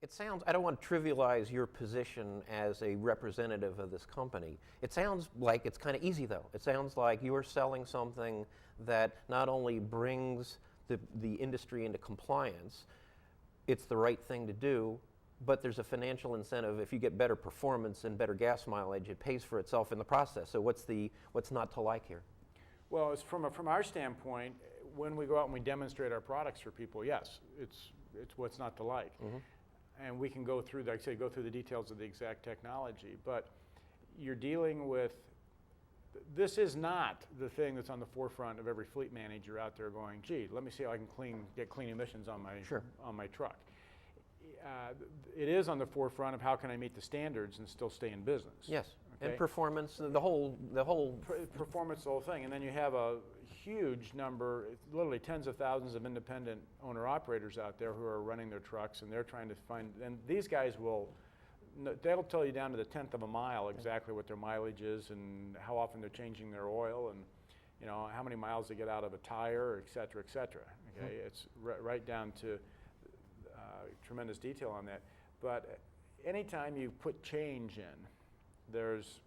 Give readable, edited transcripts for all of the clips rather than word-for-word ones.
It sounds, I don't want to trivialize your position as a representative of this company. It sounds like it's kind of easy though. It sounds like you're selling something that not only brings the industry into compliance, it's the right thing to do, but there's a financial incentive. If you get better performance and better gas mileage, it pays for itself in the process. So what's not to like here? Well, it's from our standpoint, when we go out and we demonstrate our products for people, yes, it's what's not to like. Mm-hmm. And we can go through, like I say, go through the details of the exact technology, but you're dealing with, this is not the thing that's on the forefront of every fleet manager out there going, gee, let me see how I can get clean emissions on my, on my truck. It is on the forefront of how can I meet the standards and still stay in business. Yes, okay? And performance, the whole performance, the whole thing. And then you have a huge number, literally tens of thousands of independent owner-operators out there who are running their trucks, and they're trying to find, and these guys they'll tell you down to the 10th of a mile exactly what their mileage is and how often they're changing their oil and how many miles they get out of a tire, et cetera, et cetera. Okay, it's right down to tremendous detail on that. But anytime you put change in, there's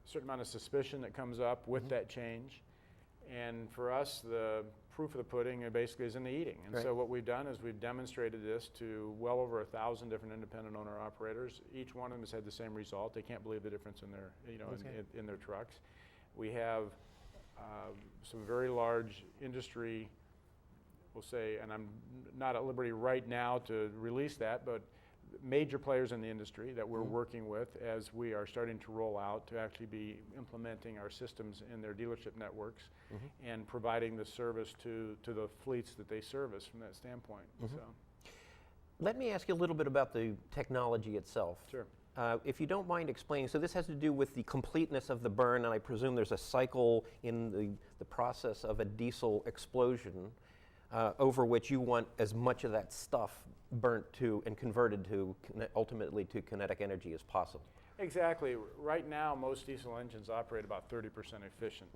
a certain amount of suspicion that comes up with that change. And for us, the proof of the pudding basically is in the eating. And so what we've done is we've demonstrated this to well over 1,000 different independent owner operators. Each one of them has had the same result. They can't believe the difference in their, in their trucks. We have some very large industry, we'll say, and I'm not at liberty right now to release that, but major players in the industry that we're working with as we are starting to roll out to actually be implementing our systems in their dealership networks and providing the service to the fleets that they service from that standpoint. So, let me ask you a little bit about the technology itself. Sure. If you don't mind explaining, so this has to do with the completeness of the burn, and I presume there's a cycle in the process of a diesel explosion over which you want as much of that stuff burnt to and converted to ultimately to kinetic energy as possible. Exactly. Right now, most diesel engines operate about 30% efficient.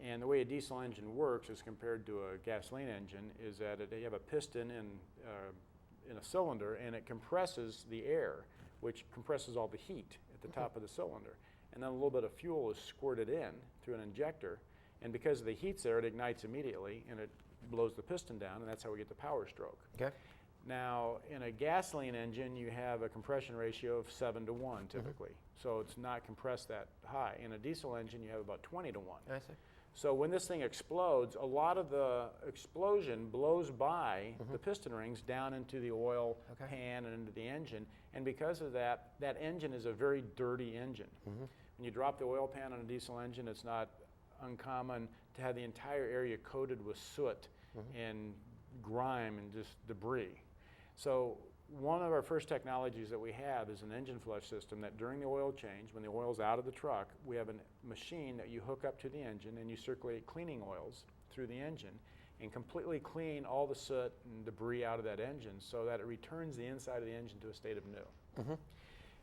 And the way a diesel engine works as compared to a gasoline engine is that you have a piston in a cylinder, and it compresses the air, which compresses all the heat at the top of the cylinder. And then a little bit of fuel is squirted in through an injector, and because the heat's there, it ignites immediately, and it blows the piston down, and that's how we get the power stroke. Okay. Now, in a gasoline engine, you have a compression ratio of 7 to 1 typically. So it's not compressed that high. In a diesel engine, you have about 20 to 1. I see. So when this thing explodes, a lot of the explosion blows by the piston rings down into the oil pan and into the engine. And because of that, that engine is a very dirty engine. When you drop the oil pan on a diesel engine, it's not uncommon to have the entire area coated with soot and grime and just debris. So one of our first technologies that we have is an engine flush system that during the oil change, when the oil's out of the truck, we have a machine that you hook up to the engine and you circulate cleaning oils through the engine and completely clean all the soot and debris out of that engine so that it returns the inside of the engine to a state of new.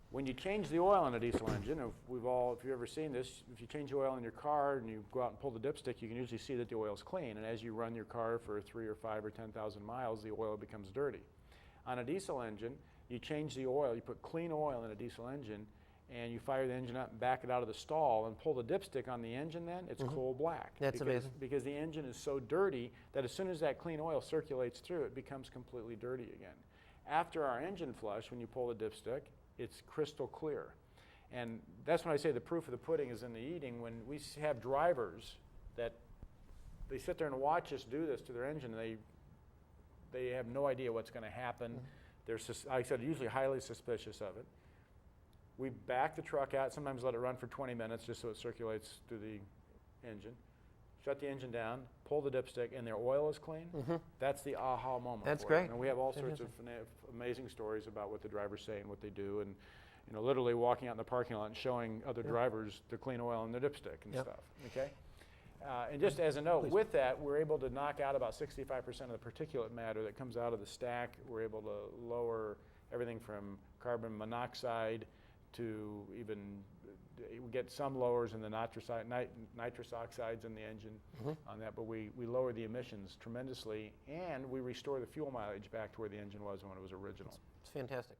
When you change the oil in a diesel engine, if you've ever seen this, if you change the oil in your car and you go out and pull the dipstick, you can usually see that the oil's clean. And as you run your car for 3 or 5 or 10,000 miles, the oil becomes dirty. On a diesel engine, you change the oil, you put clean oil in a diesel engine, and you fire the engine up and back it out of the stall and pull the dipstick on the engine, then it's coal black. That's amazing. Because the engine is so dirty that as soon as that clean oil circulates through, it becomes completely dirty again. After our engine flush, when you pull the dipstick, it's crystal clear. And that's when I say the proof of the pudding is in the eating. When we have drivers that they sit there and watch us do this to their engine, and they have no idea what's going to happen. They're, like I said, usually highly suspicious of it. We back the truck out, sometimes let it run for 20 minutes just so it circulates through the engine. Shut the engine down, pull the dipstick, and their oil is clean. That's the aha moment. That's great. And we have all sorts of amazing stories about what the drivers say and what they do, and literally walking out in the parking lot and showing other drivers the clean oil in their dipstick and stuff. Okay. And just as a note, with that, we're able to knock out about 65% of the particulate matter that comes out of the stack. We're able to lower everything from carbon monoxide to even we get some lowers in the nitrous oxides in the engine on that, but we lower the emissions tremendously, and we restore the fuel mileage back to where the engine was when it was original. It's fantastic.